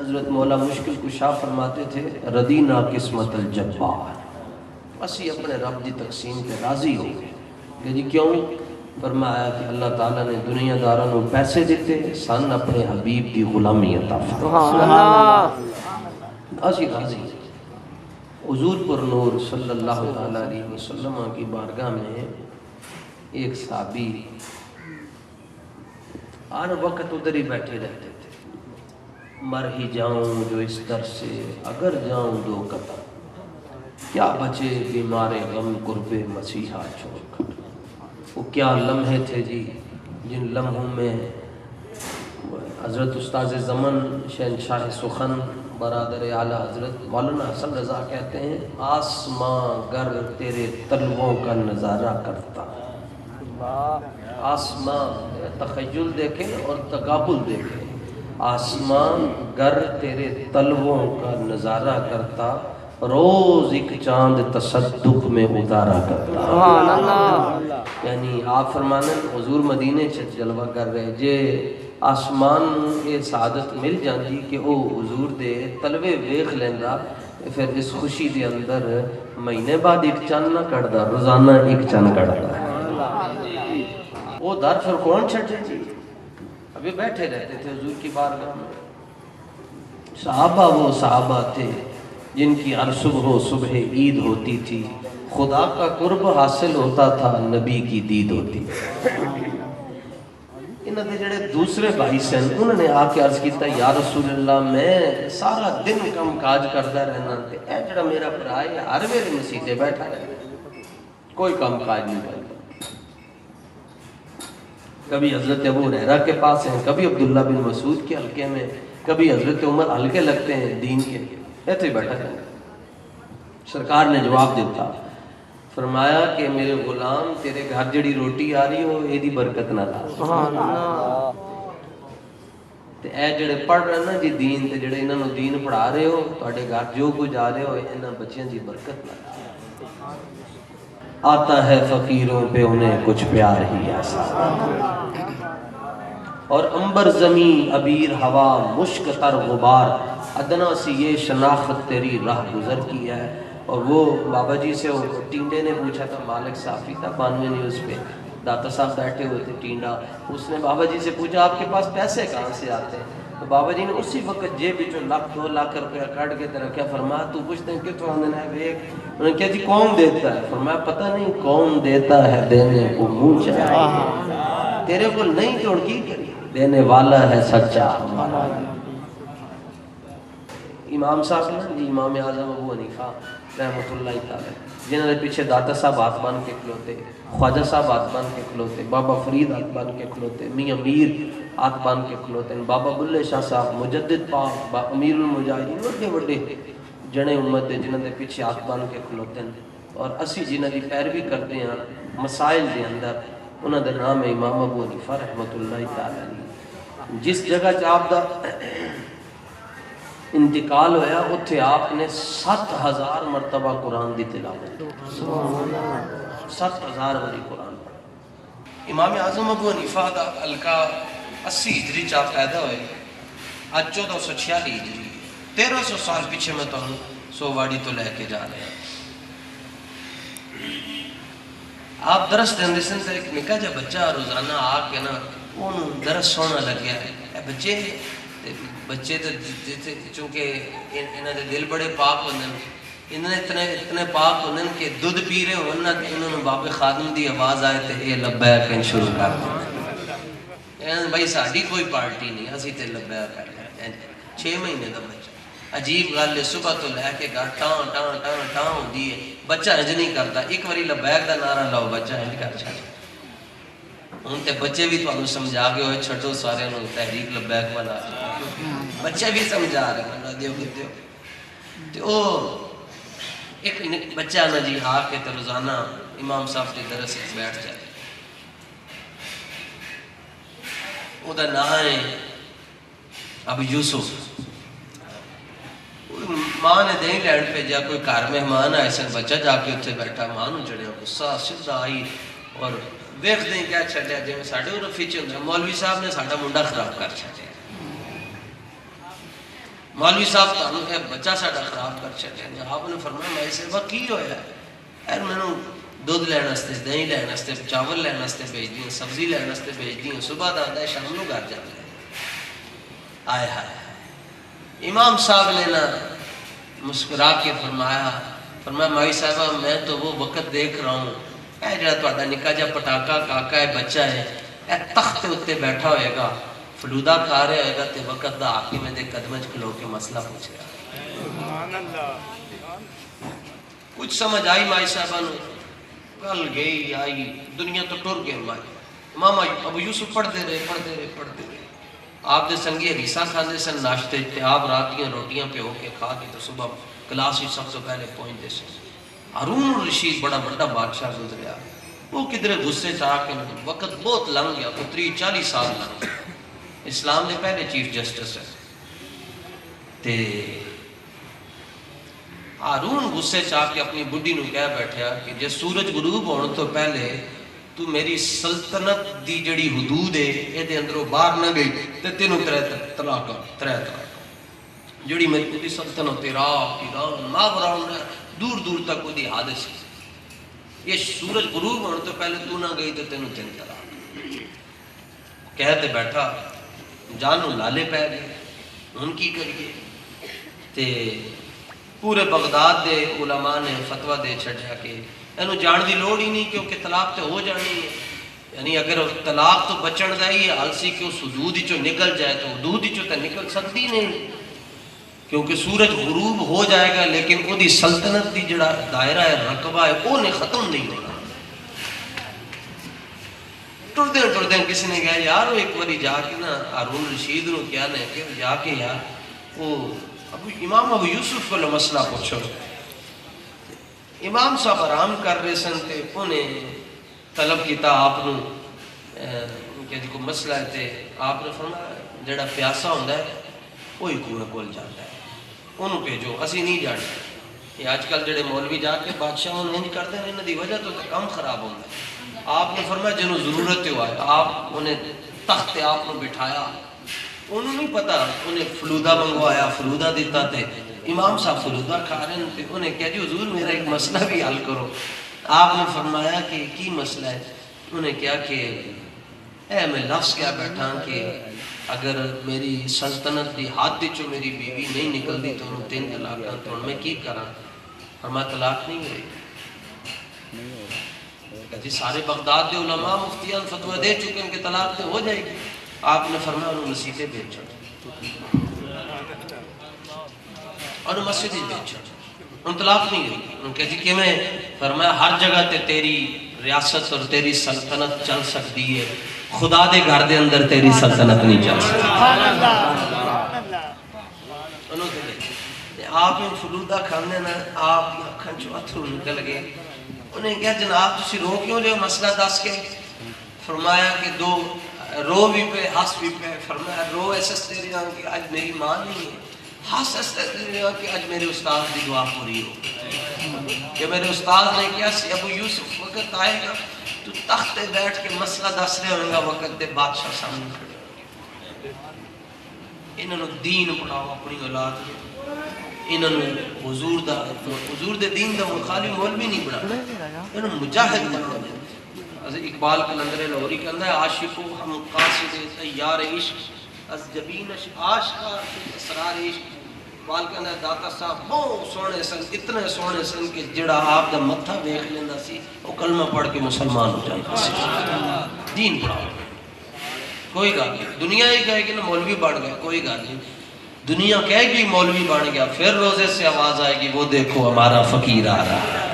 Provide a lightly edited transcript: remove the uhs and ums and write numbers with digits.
حضرت مولا مشکل کشا فرماتے تھے ردینا قسمت الجبار، اسی اپنے رب دی تقسیم کے راضی ہو گئے کہ جی کیوں؟ فرمایا کہ اللہ تعالیٰ نے دنیا داراں نوں پیسے دیتے، سن اپنے حبیب دی غلامی عطا فرمائی، اسی راضی۔ حضور پر نور صلی اللہ علیہ وسلم کی بارگاہ میں ایک صحابی ہر وقت ادھر ہی بیٹھے رہتے تھے، مر ہی جاؤں جو اس در سے اگر جاؤں دو قدم، کیا بچے بیمار غم قرب مسیحا چھوڑ کر۔ وہ کیا لمحے تھے جی جن لمحوں میں حضرت استاذ زمن شہنشاہ سخن برادر اعلیٰ حضرت مولانا حسن رضا کہتے ہیں آسماں گر تیرے تلووں کا نظارہ کرتا، آسمان تخیل دیکھیں اور تقابل دیکھیں، آسمان گر تیرے تلووں کا نظارہ کرتا، روز ایک چاند تصدق میں اتارا کرتا۔ یعنی آپ فرمانے حضور مدینے چ جلوہ کر رہے جے آسمان یہ سعادت مل جاندی کہ وہ حضور دے تلوے ویکھ لیندا، پھر اس خوشی دے اندر مہینے بعد ایک چند نہ کڑدا، روزانہ ایک چند کڑدا۔ وہ در پھر کون چھٹے جی؟ ابھی بیٹھے رہتے تھے حضور کی بارگاہ میں۔ صحابہ وہ صحابہ تھے جن کی ہر صبح و صبح عید ہوتی تھی، خدا کا قرب حاصل ہوتا تھا، نبی کی دید ہوتی تھی۔ انہوں نے جڑے دوسرے بھائی سن انہوں نے آ کے عرض کیتا یا رسول اللہ میں سارا دن کم کاج کرتا رہنا تے اے جڑا میرا بھرا ہے ہر ویلے مسیتے بیٹھا رہنا، کوئی کام کاج نہیں کرتا۔ کبھی حضرت ابو ہریرہ کے پاس ہیں، کبھی عبداللہ بن مسعود کے حلقے میں، کبھی حضرت عمر حلقے لگتے ہیں دین کے، ایسے بیٹھا رہنا۔ سرکار نے جواب دیتا، فرمایا کہ میرے غلام تیرے گھر جڑی روٹی آ رہی ہو یہ دی برکت نہ لا، تے اے جڑے پڑھ رہے نا جی دین تے جڑے انہاں نوں دین پڑھا رہے ہو تواڈے گھر جو کچھ آ رہے ہو انہاں بچیاں دی برکت نہ لا۔ آتا ہے فقیروں پہ انہیں کچھ پیار ہی ایسا، اور عنبر زمین عبیر ہوا مشک تر غبار، ادنا سی یہ شناخت تیری راہ گزر کی ہے۔ اور وہ بابا جی سے ٹینڈے نے پوچھا تھا، مالک صافی تھا 92 نیوز پہ، داتا صاحب بیٹھے ہوئے تھے ٹینڈا، اس نے بابا جی سے پوچھا آپ کے پاس پیسے کہاں سے آتے ہیں؟ تو بابا جی نے اسی وقت جیب وچوں 1-2 لاکھ روپیہ کٹ کے رکھا، فرمایا تو پوچھتے ہیں کتوں آندے ہیں ویکھ؟ انہوں نے کہا جی کون دیتا ہے؟ فرمایا پتہ نہیں کون دیتا ہے دینے کو منہ چاہیے، تیرے کو نہیں تو کی کری، دینے والا ہے سچا۔ امام صاحب نے جی امام اعظم ابو حنیفہ رحمۃ اللہ تعالی جنہوں نے پیچھے داتا صاحب ہاتھ بن کے کھلوتے، خواجہ صاحب ہاتھ بن کے کھلوتے، بابا فرید ہاتھ بن کے کھلوتے، میاں میر ہاتھ بن کے کھلوتے، بابا بلے شاہ صاحب مجدد پاک امیر المجاہدین، بڑے بڑے جنے امت دے جنہوں نے پیچھے ہاتھ بن کے کھلوتے ہیں، اور اسی جنہوں کی پیروی کرتے ہیں مسائل دے اندر، انہوں نے نام ہے امام ابو حنیفہ رحمۃ اللہ تعالی۔ جس جگہ آپ دا انتقال ہویا اتھے آپ نے 7000 مرتبہ قرآن دی تلاوت، 7000 باری قرآن پڑھا۔ امام اعظم ابو حنیفہ دا حلقہ 80 ہجری چاہ پیدا ہوئے، آج 1446 ہجری، 1300 سال پیچھے میں تو 100 واڑی تو لے کے جا رہے ہیں۔ آپ درس دیندے سن تے ایک نکا جا بچہ روزانہ آ کے نا انہوں درس سونا لگیا ہے، اے بچے تو چونکہ انہوں نے دل بڑے پاک ہوندے ہیں، انہوں نے اتنے پاک ہوندے ہیں کہ دودھ پی رہے ہونا کہ انہوں نے بابے خادم دی آواز آئے تے یہ لبیک کہیں شروع کر دیں، بھائی ساڑھی کوئی پارٹی نہیں، اسی تے لبیک کر دیں۔ 6 مہینے کا بچہ، عجیب گل ہے، صبح تو لے کے گھر ٹان ٹان ٹان ٹان ہوندی ہے، بچہ انج نہیں کرتا، ایک باری لبیک دا نعرہ لاؤ بچہ انج کر چھڑ۔ ہوں تے بچے بھی تو سمجھا کے ہوئے چھٹو سارے انہوں تحریک لبیک والا، بچے بھی سمجھا رہے ہیں دیو دیو تے او ایک بچہ نا جی آ کے تو روزانہ امام صاحب کے درس بیٹھ جائے، او دا نام ہے ابو یوسف۔ ماں نے دہی لین بھیجا، کوئی گھر مہمان آئے سن، بچہ جا کے اتنے بیٹھا، ماں نو چڑھیا غصہ، سیدھا آئی اور ویکھ دیں کیا چھڈیا جی ساڈے رفیع چ ہوندا، مولوی صاحب نے ساڈا منڈا خراب کر چھڈیا۔ مولوی صاحب تانوں اے بچہ ساڈا خراب کر چھڈیا. آپ نے فرمایا مائی صاحبہ کی ہویا ہے؟ یار مینوں دودھ لین واسطے دہی لین واسطے چاول لین واسطے بھیج دیاں سبزی لین واسطے بھیج دیاں صبح دا آندا ہے شام نوں گھر جاندا ہے. آئے ہائے. امام صاحب نے نا مسکرا کے فرمایا مائی صاحبہ میں تو وہ وقت دیکھ رہا ہوں اے جڑا تہاڈا نکا جا پٹاکا کاکا ہے بچہ ہے اے تخت تے بیٹھا ہوئے گا فلودہ کھا رہا ہوئے گا تے وقت دا حاکم دے قدمیں کھلو کے مسئلہ پوچھے گا. سبحان اللہ. کچھ سمجھ آئی مائی صاحبہ نو گل گئی آئی دنیا تو ٹر گئے. امام ابو یوسف پڑھتے رہے. آپ دے سنگی حدیثاں کھاندے سن ناشتے تے آپ رات دیاں روٹیاں پہ ہو کے کھا کے تو صبح کلاس ہی سب سے پہلے پہنچتے سن. ہارون الرشید بڑا بڑا بادشاہ گزریا. وہ کدھر غصے چاہ کے وقت بہت لنگ گیا 30-40 سال لنگ گیا. اسلام دے پہلے چیف جسٹس ہے تے ہارون غصے چاہ کے اپنی بڈھی نو کہہ بیٹھیا کہ جے سورج غروب ہونے تو پہلے تو میری سلطنت دی جڑی حدود ہے اے دے اندروں باہر نہ گئی تے تینوں ترے طلاق جڑی میری سلطنت عراق ایران ماوران دور دور تک وہ دی حادث ہے. یہ سورج غروب ہونے تو پہلے تو نہ گئی تے تینوں 3 طلاق. کہتے بیٹھا جانو لالے پہ گئے ان کی کریے تے پورے بغداد دے علماء نے فتویٰ دے چھڑیا کہ اینو جان دی لوڑ ہی نہیں کیونکہ طلاق تے ہو جانی ہے. یعنی اگر طلاق تو بچن دا ہی آلسی کہ اس حدود ہی چو نکل جائے تو حدود ہی چو تے نکل سکتی نہیں کیونکہ سورج غروب ہو جائے گا لیکن وہ دی سلطنت دی جڑا دائرہ ہے رقبہ ہے وہ نے ختم نہیں ہونا. ٹر دیں کسی نے کہا یار وہ ایک باری جا کے نا ہارون رشید نو کیا نے کہ جا کے یار وہ امام ابو یوسف کو مسئلہ پوچھو. امام صاحب آرام کر رہے سن تے انہیں طلب کیتا آپ نو کہ جو مسئلہ ہے تے آپ نے فرمایا جڑا پیاسا ہوندا ہے وہی کنویں کول جاتا ہے انہوں بھیجو اسی نہیں جانتے. یہ آج کل جڑے مولوی جا کے بادشاہ نہیں کرتے ہیں انہوں دی وجہ تو کم خراب ہوتا ہے. آپ نے فرمایا جنہوں ضرورت ہوا ہے آپ انہیں تخت آپ نے بٹھایا انہوں نہیں پتا انہیں فلودہ منگوایا فلودہ دیتا تھے امام صاحب فلودہ کھا رہے تھے. انہیں کہا جی حضور میرا ایک مسئلہ بھی حل کرو. آپ نے فرمایا کہ کی مسئلہ ہے؟ انہیں کہا کہ اے میں لفظ کیا بیٹھا کہ اگر میری سلطنت دی ہاتھ دی چو میری بیوی نہیں نکل دی تو انہوں 3 طلاق تو میں کی کرا. فرمایا طلاق نہیں ہوئی. جی سارے بغداد دے علماء مفتیان فتوہ دے چکے ہیں کہ طلاق تے ہو جائے گی. آپ نے فرمایا انہوں مسیحے بھیج چھوڑ اور مسجد ہی بھیج چھوڑ ان طلاق نہیں ہوئی. ان کہا جی کہ میں فرمایا ہر جگہ تے تیری ریاست اور تیری سلطنت چل سکتی ہے خدا دے گھر دے اندر تیری سلطنت نہیں چل سکتی. انہوں نے آپ ان فلودہ کھانے نا آپ کی اکھن چو اتھرو نکل گئے. انہیں کہا جناب تسی رو کیوں لے مسئلہ دس کے؟ فرمایا کہ 2 رو بھی پہ ہس بھی پہ. فرمایا رو ایسا دے رہا ہوں کہ آج میری ماں نہیں ہے ہس ایسا دے رہا ہوں کہ آج میرے استاد دی دعا پوری ہو کہ میرے استاد نے کیا سی ابو یوسف وقت آئے گا تو تخت بیٹھ کے مسئلہ دس رہے ہوئے گا وقت دے بادشاہ سامنے کھڑے انہوں نے دین پڑھاؤ اپنی اولاد میں انہوں نے حضور دے دین دا مخالی مولوی نہیں بنا انہوں نے مجاہد بنا. اقبال کلندر لاہوری کہنا ہے عاشقو ہم قاصد تیار عشق از جبین عاشقہ اسرار عشق. اقبال کہنا ہے داتا صاحب بہت سونے سن اتنے سونے سن کہ جڑا آپ دا متھا دیکھ لینا سی وہ کلمہ پڑھ کے مسلمان ہو جاتا سی. دین پڑھاؤ کوئی گا نہیں. دنیا ہی کہے کہ نا مولوی بڑھ گئے کوئی گا نہیں. دنیا کہے گی مولوی بن گیا پھر روزے سے آواز آئے گی وہ دیکھو ہمارا فقیر آ رہا ہے.